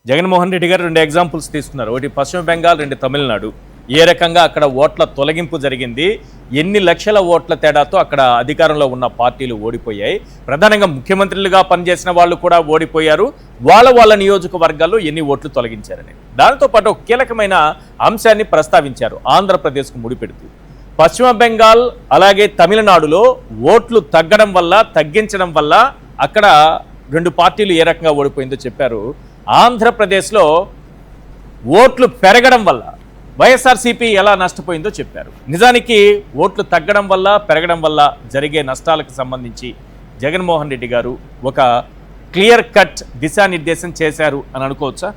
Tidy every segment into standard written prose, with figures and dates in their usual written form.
జగన్మోహన్ రెడ్డి గారు 2 ఎగ్జాంపుల్స్ తీసుకున్నారు. ఒకటి పశ్చిమ బెంగాల్, 2 తమిళనాడు. ఏ రకంగా అక్కడ ఓట్ల తొలగింపు జరిగింది, ఎన్ని లక్షల ఓట్ల తేడాతో అక్కడ అధికారంలో ఉన్న పార్టీలు ఓడిపోయాయి. ప్రధానంగా ముఖ్యమంత్రులుగా పనిచేసిన వాళ్ళు కూడా ఓడిపోయారు. వాళ్ళ నియోజకవర్గాల్లో ఎన్ని ఓట్లు తొలగించారని. దానితో పాటు ఒక కీలకమైన అంశాన్ని ప్రస్తావించారు ఆంధ్రప్రదేశ్కు ముడిపెడుతూ. పశ్చిమ బెంగాల్ అలాగే తమిళనాడులో ఓట్లు తగ్గించడం వల్ల అక్కడ 2 పార్టీలు ఏ రకంగా ఓడిపోయిందో చెప్పారు. ఆంధ్రప్రదేశ్లో ఓట్లు పెరగడం వల్ల వైఎస్ఆర్సీపీ ఎలా నష్టపోయిందో చెప్పారు. నిజానికి ఓట్లు తగ్గడం వల్ల పెరగడం వల్ల జరిగే నష్టాలకు సంబంధించి జగన్మోహన్ రెడ్డి గారు ఒక క్లియర్ కట్ దిశానిర్దేశం చేశారు అని అనుకోవచ్చా?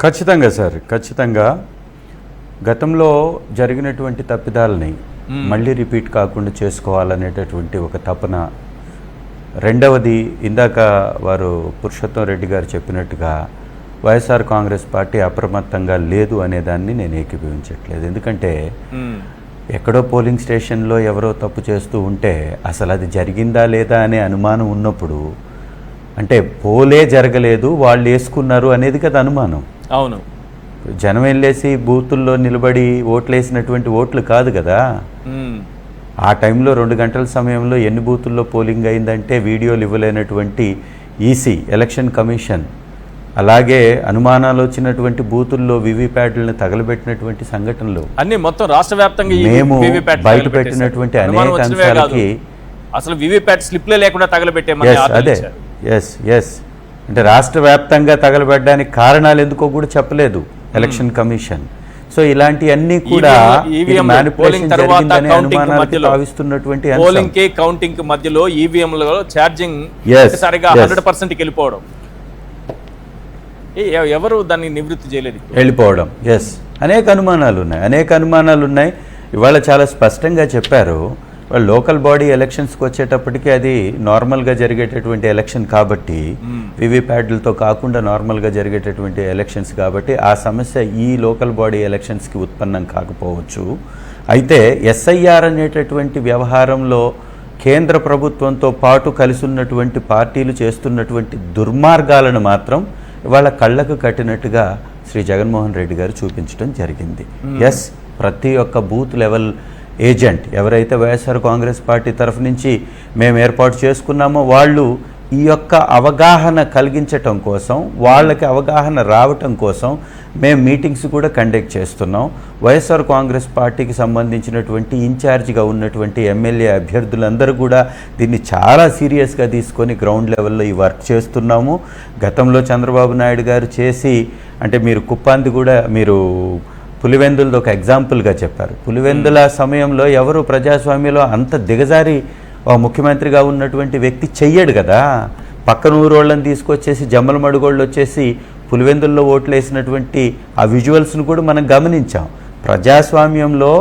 ఖచ్చితంగా సార్, ఖచ్చితంగా. గతంలో జరిగినటువంటి తప్పిదాలని మళ్ళీ రిపీట్ కాకుండా చేసుకోవాలనేటటువంటి ఒక తపన. రెండవది, ఇందాక వారు పురుషోత్తం రెడ్డి గారు చెప్పినట్టుగా వైఎస్ఆర్ కాంగ్రెస్ పార్టీ అప్రమత్తంగా లేదు అనేదాన్ని నేను ఏకీభవించట్లేదు. ఎందుకంటే ఎక్కడో పోలింగ్ స్టేషన్లో ఎవరో తప్పు చేస్తూ ఉంటే అసలు అది జరిగిందా లేదా అనే అనుమానం ఉన్నప్పుడు, అంటే పోలే జరగలేదు వాళ్ళు వేసుకున్నారు అనేది కదా అనుమానం. అవును, జనం వెళ్ళేసి బూతుల్లో నిలబడి ఓట్లేసినటువంటి ఓట్లు కాదు కదా. ఆ టైంలో 2 గంటల సమయంలో ఎన్ని బూతుల్లో పోలింగ్ అయిందంటే వీడియోలు ఇవ్వలేనటువంటి ఈసీ, ఎలక్షన్ కమిషన్, అలాగే అనుమానాలు వచ్చినటువంటి బూతుల్లో వీవీప్యాట్లను తగలబెట్టినటువంటి సంఘటనలు అన్ని మొత్తం రాష్ట్ర వ్యాప్తంగా మేము బయట పెట్టినటువంటి అనేక అంశాలకి అసలు వీవీప్యాట్ స్లిప్లే లేకుండా అదే ఎస్ అంటే రాష్ట్ర వ్యాప్తంగా తగలబెట్టడానికి కారణాలు ఎందుకో కూడా చెప్పలేదు ఎలక్షన్ కమిషన్. సో ఇలాంటివన్నీ కూడా పోలింగ్ కౌంటింగ్ మధ్యలో ఈవీఎంలో ఛార్జింగ్ సరిగా 100% వెళ్ళిపోవడం, ఎవరు దాన్ని నివృత్తి చేయలేదు, వెళ్ళిపోవడం. అనేక అనుమానాలు ఉన్నాయి. ఇవాళ చాలా స్పష్టంగా చెప్పారు. వాళ్ళు లోకల్ బాడీ ఎలక్షన్స్కి వచ్చేటప్పటికి అది నార్మల్గా జరిగేటటువంటి ఎలక్షన్ కాబట్టి, వివిప్యాట్లతో కాకుండా నార్మల్గా జరిగేటటువంటి ఎలక్షన్స్ కాబట్టి ఆ సమస్య ఈ లోకల్ బాడీ ఎలక్షన్స్కి ఉత్పన్నం కాకపోవచ్చు. అయితే ఎస్ఐఆర్ అనేటటువంటి వ్యవహారంలో కేంద్ర ప్రభుత్వంతో పాటు కలిసి ఉన్నటువంటి పార్టీలు చేస్తున్నటువంటి దుర్మార్గాలను మాత్రం ఇవాళ కళ్ళకు కట్టినట్టుగా శ్రీ జగన్మోహన్ రెడ్డి గారు చూపించడం జరిగింది. ప్రతి ఒక్క బూత్ లెవెల్ ఏజెంట్ ఎవరైతే వైఎస్ఆర్ కాంగ్రెస్ పార్టీ తరఫు నుంచి మేము ఏర్పాటు చేసుకున్నామో వాళ్ళు ఈ యొక్క అవగాహన కలిగించటం కోసం, వాళ్ళకి అవగాహన రావటం కోసం మేము మీటింగ్స్ కూడా కండక్ట్ చేస్తున్నాం. వైఎస్ఆర్ కాంగ్రెస్ పార్టీకి సంబంధించినటువంటి ఇన్ఛార్జిగా ఉన్నటువంటి ఎమ్మెల్యే అభ్యర్థులందరూ కూడా దీన్ని చాలా సీరియస్గా తీసుకొని గ్రౌండ్ లెవెల్లో ఈ వర్క్ చేస్తున్నాము. గతంలో చంద్రబాబు నాయుడు గారు చేసి, అంటే మీరు కుప్పాంది కూడా మీరు పులివెందులది ఒక ఎగ్జాంపుల్గా చెప్పారు. పులివెందుల సమయంలో ఎవరు ప్రజాస్వామ్యంలో అంత దిగజారి ముఖ్యమంత్రిగా ఉన్నటువంటి వ్యక్తి చెయ్యడు కదా. పక్కన ఊరోళ్ళని తీసుకొచ్చేసి జమ్మల మడుగోళ్ళు వచ్చేసి పులివెందుల్లో ఓట్లు వేసినటువంటి ఆ విజువల్స్ను కూడా మనం గమనించాం. ప్రజాస్వామ్యంలో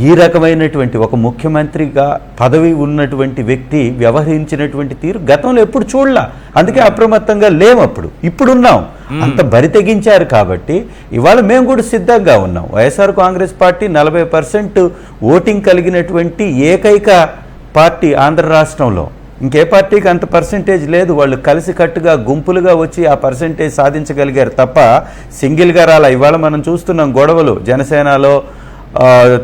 ఈ రకమైనటువంటి ఒక ముఖ్యమంత్రిగా పదవి ఉన్నటువంటి వ్యక్తి వ్యవహరించినటువంటి తీరు గతంలో ఎప్పుడు చూడలా. అందుకే అప్రమత్తంగా లేము. ఇప్పుడున్నాం. అంత బరి తెగించారు కాబట్టి ఇవాళ మేము కూడా సిద్ధంగా ఉన్నాం. వైఎస్ఆర్ కాంగ్రెస్ పార్టీ 40% ఓటింగ్ కలిగినటువంటి ఏకైక పార్టీ ఆంధ్ర రాష్ట్రంలో. ఇంకే పార్టీకి అంత పర్సెంటేజ్ లేదు. వాళ్ళు కలిసికట్టుగా గుంపులుగా వచ్చి ఆ పర్సెంటేజ్ సాధించగలిగారు తప్ప సింగిల్గా రాలా. ఇవాళ మనం చూస్తున్నాం గొడవలు జనసేనలో,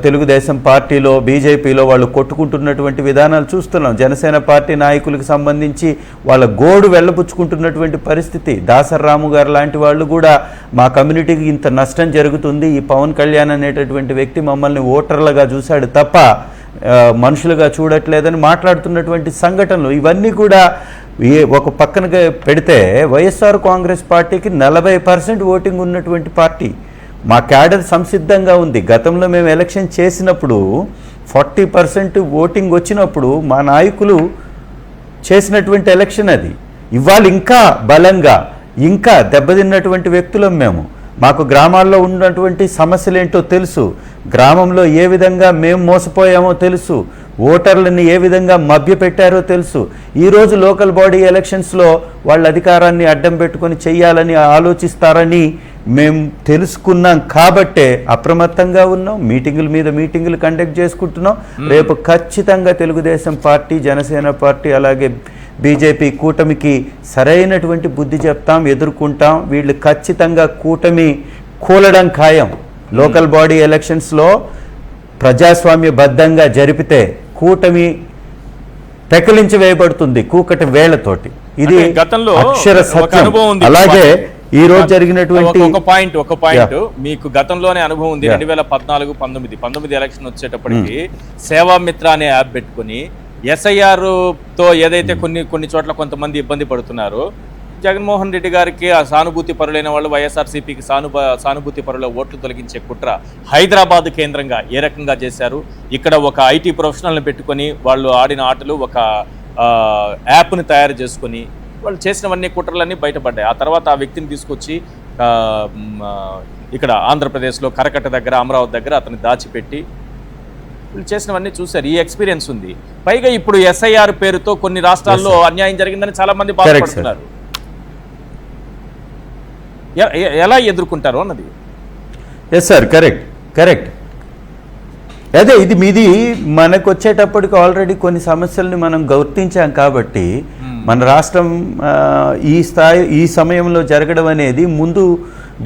తెలుగుదేశం పార్టీలో, బీజేపీలో వాళ్ళు కొట్టుకుంటున్నటువంటి విధానాలు చూస్తున్నాం. జనసేన పార్టీ నాయకులకు సంబంధించి వాళ్ళ గోడు వెళ్ళబుచ్చుకుంటున్నటువంటి పరిస్థితి. దాసర్ రాము గారు లాంటి వాళ్ళు కూడా మా కమ్యూనిటీకి ఇంత నష్టం జరుగుతుంది, ఈ పవన్ కళ్యాణ్ అనేటటువంటి వ్యక్తి మమ్మల్ని ఓటర్లుగా చూశాడు తప్ప మనుషులుగా చూడట్లేదని మాట్లాడుతున్నటువంటి సంఘటనలు ఇవన్నీ కూడా ఒక పక్కనగా పెడితే వైఎస్ఆర్ కాంగ్రెస్ పార్టీకి 40% ఓటింగ్ ఉన్నటువంటి పార్టీ. మా క్యాడర్ సంసిద్ధంగా ఉంది. గతంలో మేము ఎలక్షన్ చేసినప్పుడు 40% ఓటింగ్ వచ్చినప్పుడు మా నాయకులు చేసినటువంటి ఎలక్షన్ అది. ఇవాళ ఇంకా బలంగా, ఇంకా దెబ్బతిన్నటువంటి వ్యక్తులం మేము. మాకు గ్రామాల్లో ఉన్నటువంటి సమస్యలు ఏంటో తెలుసు. గ్రామంలో ఏ విధంగా మేము మోసపోయామో తెలుసు. ఓటర్లని ఏ విధంగా మభ్యపెట్టారో తెలుసు. ఈరోజు లోకల్ బాడీ ఎలక్షన్స్లో వాళ్ళ అధికారాన్ని అడ్డం పెట్టుకొని చెయ్యాలని ఆలోచిస్తారని మేము తెలుసుకున్నాం కాబట్టే అప్రమత్తంగా ఉన్నాం. మీటింగుల మీద మీటింగులు కండక్ట్ చేసుకుంటున్నాం. రేపు ఖచ్చితంగా తెలుగుదేశం పార్టీ, జనసేన పార్టీ అలాగే బీజేపీ కూటమికి సరైనటువంటి బుద్ధి చెప్తాం, ఎదుర్కొంటాం. వీళ్ళు ఖచ్చితంగా కూటమి కూలడం ఖాయం. లోకల్ బాడీ ఎలక్షన్స్లో ప్రజాస్వామ్యబద్ధంగా జరిపితే కూటమి పెకలించి వేయబడుతుంది కూకటి వేళ్లతోటి. ఇది అంటే గతంలో అక్షర ఒక సత్యం. అనుభవం ఉంది. అలాగే ఈ రోజు జరిగినటువంటి ఒక పాయింట్ మీకు గతంలోనే అనుభవం ఉంది. 2014-19 ఎలక్షన్ వచ్చేటప్పటికి సేవామిత్ర అనే యాప్ పెట్టుకుని SIR తో ఏదైతే కొన్ని చోట్ల కొంతమంది ఇబ్బంది పడుతున్నారో, జగన్మోహన్ రెడ్డి గారికి ఆ సానుభూతి పరులైన వాళ్ళు వైఎస్ఆర్సీపీకి సానుభూతి పరుల ఓట్లు తొలగించే కుట్ర హైదరాబాద్ కేంద్రంగా ఏ రకంగా చేశారు. ఇక్కడ ఒక IT ప్రొఫెషనల్ని పెట్టుకొని వాళ్ళు ఆడిన ఆటలు ఒక యాప్ని తయారు చేసుకొని వాళ్ళు చేసినవన్నీ కుట్రలన్నీ బయటపడ్డాయి. ఆ తర్వాత ఆ వ్యక్తిని తీసుకొచ్చి ఇక్కడ ఆంధ్రప్రదేశ్లో కరకట్ట దగ్గర, అమరావతి దగ్గర అతన్ని దాచిపెట్టి వీళ్ళు చేసినవన్నీ చూశారు. ఈ ఎక్స్పీరియన్స్ ఉంది. పైగా ఇప్పుడు SIR పేరుతో కొన్ని రాష్ట్రాల్లో అన్యాయం జరిగిందని చాలా మంది బాధపడుతున్నారు. ఎలా ఎదుర్కొంటారు అన్నది. Yes sir, correct. అదే ఇది మీది మనకు వచ్చేటప్పటికి ఆల్రెడీ కొన్ని సమస్యల్ని మనం గుర్తించాం కాబట్టి మన రాష్ట్రం ఈ సమయంలో జరగడం అనేది ముందు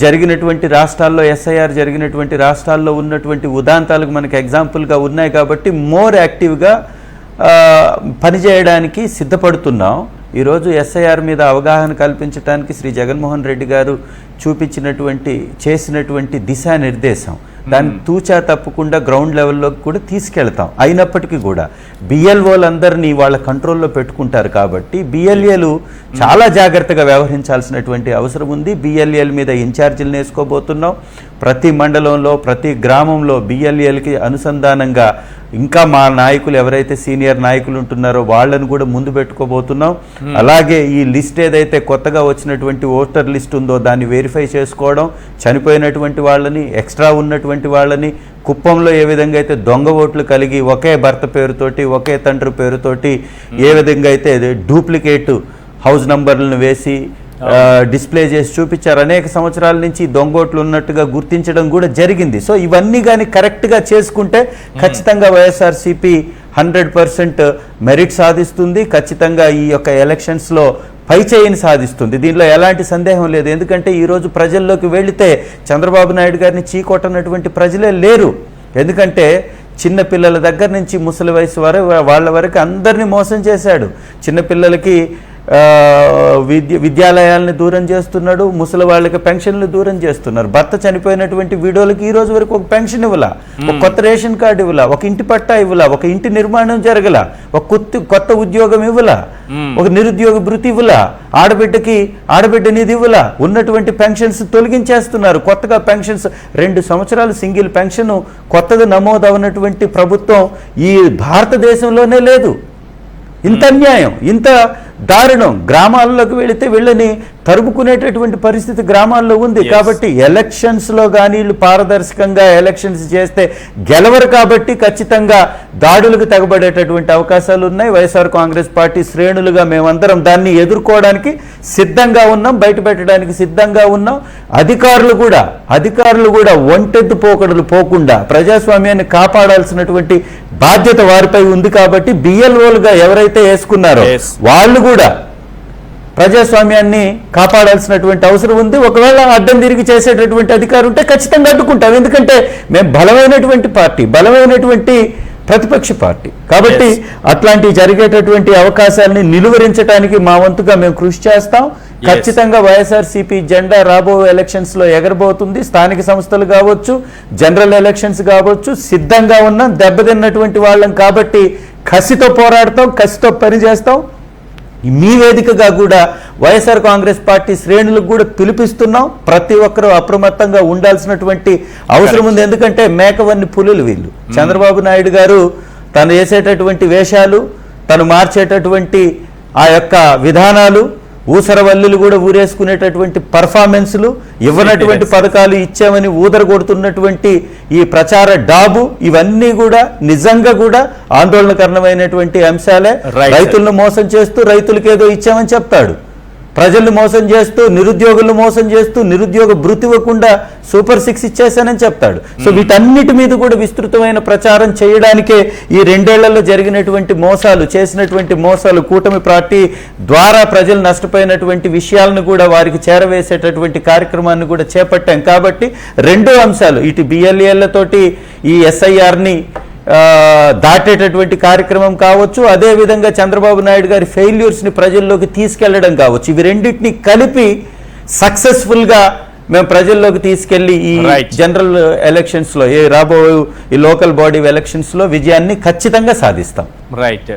జరిగినటువంటి రాష్ట్రాల్లో SIR జరిగినటువంటి రాష్ట్రాల్లో ఉన్నటువంటి ఉదాంతాలకు మనకు ఎగ్జాంపుల్గా ఉన్నాయి కాబట్టి మోర్ యాక్టివ్గా పనిచేయడానికి సిద్ధపడుతున్నాం. ఈరోజు SIR మీద అవగాహన కల్పించడానికి శ్రీ జగన్మోహన్ రెడ్డి గారు చేసినటువంటి దిశానిర్దేశం, దాన్ని తూచా తప్పకుండా గ్రౌండ్ లెవెల్లోకి కూడా తీసుకెళ్తాం. అయినప్పటికీ కూడా BLOలందరినీ వాళ్ళ కంట్రోల్లో పెట్టుకుంటారు కాబట్టి BLAలు చాలా జాగ్రత్తగా వ్యవహరించాల్సినటువంటి అవసరం ఉంది. BLAల మీద ఇన్ఛార్జీలను వేసుకోబోతున్నాం. ప్రతి మండలంలో, ప్రతి గ్రామంలో BLAలకి అనుసంధానంగా ఇంకా మా నాయకులు ఎవరైతే సీనియర్ నాయకులు ఉంటున్నారో వాళ్ళని కూడా ముందు పెట్టుకోబోతున్నాం. అలాగే ఈ లిస్ట్ ఏదైతే కొత్తగా వచ్చినటువంటి ఓటర్ లిస్ట్ ఉందో దాన్ని వెరిఫై చేసుకోవడం, చనిపోయినటువంటి వాళ్ళని, ఎక్స్ట్రా ఉన్నటువంటి వాళ్ళని, కుప్పంలో ఏ విధంగా అయితే దొంగ ఓట్లు కలిగి ఒకే భర్త పేరుతోటి, ఒకే తండ్రి పేరుతోటి ఏ విధంగా అయితే డూప్లికేట్ హౌస్ నంబర్లను వేసి డిస్ప్లే చేసి చూపించారు. అనేక సంవత్సరాల నుంచి దొంగోట్లు ఉన్నట్టుగా గుర్తించడం కూడా జరిగింది. సో ఇవన్నీ కానీ కరెక్ట్గా చేసుకుంటే ఖచ్చితంగా వైఎస్ఆర్సీపీ 100% మెరిట్ సాధిస్తుంది. ఖచ్చితంగా ఈ యొక్క ఎలక్షన్స్లో పైచేయిని సాధిస్తుంది. దీనిలో ఎలాంటి సందేహం లేదు. ఎందుకంటే ఈరోజు ప్రజల్లోకి వెళితే చంద్రబాబు నాయుడు గారిని చీకొట్టనటువంటి ప్రజలే లేరు. ఎందుకంటే చిన్నపిల్లల దగ్గర నుంచి ముసలి వయసు వాళ్ళ వరకు అందరినీ మోసం చేశాడు. చిన్నపిల్లలకి విద్యాలయాలను దూరం చేస్తున్నాడు, ముసలి వాళ్ళకి పెన్షన్లు దూరం చేస్తున్నారు. భర్త చనిపోయినటువంటి వీడోలకి ఈ రోజు వరకు ఒక పెన్షన్ ఇవ్వాల, ఒక కొత్త రేషన్ కార్డు ఇవ్వాల, ఒక ఇంటి పట్టా ఇవ్వాల, ఒక ఇంటి నిర్మాణం జరగల, ఒక కొత్త ఉద్యోగం ఇవ్వాల, ఒక నిరుద్యోగ భృతి ఇవ్వాల, ఆడబిడ్డ నిధి ఇవ్వాల. ఉన్నటువంటి పెన్షన్స్ తొలగించేస్తున్నారు. కొత్తగా పెన్షన్స్ 2 సంవత్సరాలు సింగిల్ పెన్షన్ కొత్తగా నమోదు అవనటువంటి ప్రభుత్వం ఈ భారతదేశంలోనే లేదు. ఇంత అన్యాయం, ఇంత దారుణం. గ్రామాల్లోకి వెళితే వీళ్ళని తరుపుకునేటటువంటి పరిస్థితి గ్రామాల్లో ఉంది. కాబట్టి ఎలక్షన్స్లో కానీ వీళ్ళు పారదర్శకంగా ఎలక్షన్స్ చేస్తే గెలవరు. కాబట్టి ఖచ్చితంగా దాడులకు తెగబడేటటువంటి అవకాశాలు ఉన్నాయి. వైఎస్ఆర్ కాంగ్రెస్ పార్టీ శ్రేణులుగా మేమందరం దాన్ని ఎదుర్కోవడానికి సిద్ధంగా ఉన్నాం, బయట పెట్టడానికి సిద్ధంగా ఉన్నాం. అధికారులు కూడా ఒంటెద్దు పోకడలు పోకుండా ప్రజాస్వామ్యాన్ని కాపాడాల్సినటువంటి బాధ్యత వారిపై ఉంది. కాబట్టి BLOలుగా ఎవరైతే వేసుకున్నారో వాళ్ళు కూడా ప్రజాస్వామ్యాన్ని కాపాడాల్సినటువంటి అవసరం ఉంది. ఒకవేళ అడ్డం తిరిగి చేసేటటువంటి అధికారం ఉంటే ఖచ్చితంగా అడ్డుకుంటాం. ఎందుకంటే మేము బలమైనటువంటి పార్టీ, బలమైనటువంటి ప్రతిపక్ష పార్టీ. కాబట్టి అట్లాంటి జరిగేటటువంటి అవకాశాలని నిలువరించడానికి మా వంతుగా మేము కృషి చేస్తాం. ఖచ్చితంగా వైఎస్ఆర్సీపీ జెండా రాబోయే ఎలక్షన్స్ లో ఎగరబోతుంది. స్థానిక సంస్థలు కావచ్చు, జనరల్ ఎలక్షన్స్ కావచ్చు, సిద్ధంగా ఉన్నాం. దెబ్బతిన్నటువంటి వాళ్ళం కాబట్టి కసితో పోరాడతాం, కసితో పనిచేస్తాం. మీ వేదికగా కూడా వైఎస్ఆర్ కాంగ్రెస్ పార్టీ శ్రేణులకు కూడా పిలిపిస్తున్నాం. ప్రతి ఒక్కరూ అప్రమత్తంగా ఉండాల్సినటువంటి అవసరం ఉంది. ఎందుకంటే మేకవన్ని పులులు వీళ్ళు. చంద్రబాబు నాయుడు గారు తను వేసేటటువంటి వేషాలు, తను మార్చేటటువంటి ఆ యొక్క విధానాలు, ఊసరవల్లులు కూడా ఊరేసుకునేటటువంటి పర్ఫార్మెన్స్లు, ఇవ్వనటువంటి పథకాలు ఇచ్చామని ఊదరగొడుతున్నటువంటి ఈ ప్రచార డాబు, ఇవన్నీ కూడా నిజంగా కూడా ఆందోళనకరమైనటువంటి అంశాలే. రైతులను మోసం చేస్తూ రైతులకు ఏదో ఇచ్చామని చెప్తాడు. ప్రజలను మోసం చేస్తూ, నిరుద్యోగులను మోసం చేస్తూ, నిరుద్యోగ భృతి ఇవ్వకుండా సూపర్ 6 ఇచ్చేసానని చెప్తాడు. సో వీటన్నిటి మీద కూడా విస్తృతమైన ప్రచారం చేయడానికే ఈ 2 ఏళ్లలో జరిగినటువంటి మోసాలు, చేసినటువంటి మోసాలు, కూటమి పార్టీ ద్వారా ప్రజలు నష్టపోయినటువంటి విషయాలను కూడా వారికి చేరవేసేటటువంటి కార్యక్రమాన్ని కూడా చేపట్టాం. కాబట్టి 2 అంశాలు, ఇటు బిఎల్ఏలతోటి ఈ ఎస్ఐఆర్ని దాటేటటువంటి కార్యక్రమం కావచ్చు, అదేవిధంగా చంద్రబాబు నాయుడు గారి ఫెయిల్యూర్స్ని ప్రజల్లోకి తీసుకెళ్లడం కావచ్చు, ఇవి రెండింటిని కలిపి సక్సెస్ఫుల్గా మేము ప్రజల్లోకి తీసుకెళ్లి ఈ జనరల్ ఎలక్షన్స్లో, రాబోయే ఈ లోకల్ బాడీ ఎలక్షన్స్లో విజయాన్ని ఖచ్చితంగా సాధిస్తాం. రైట్.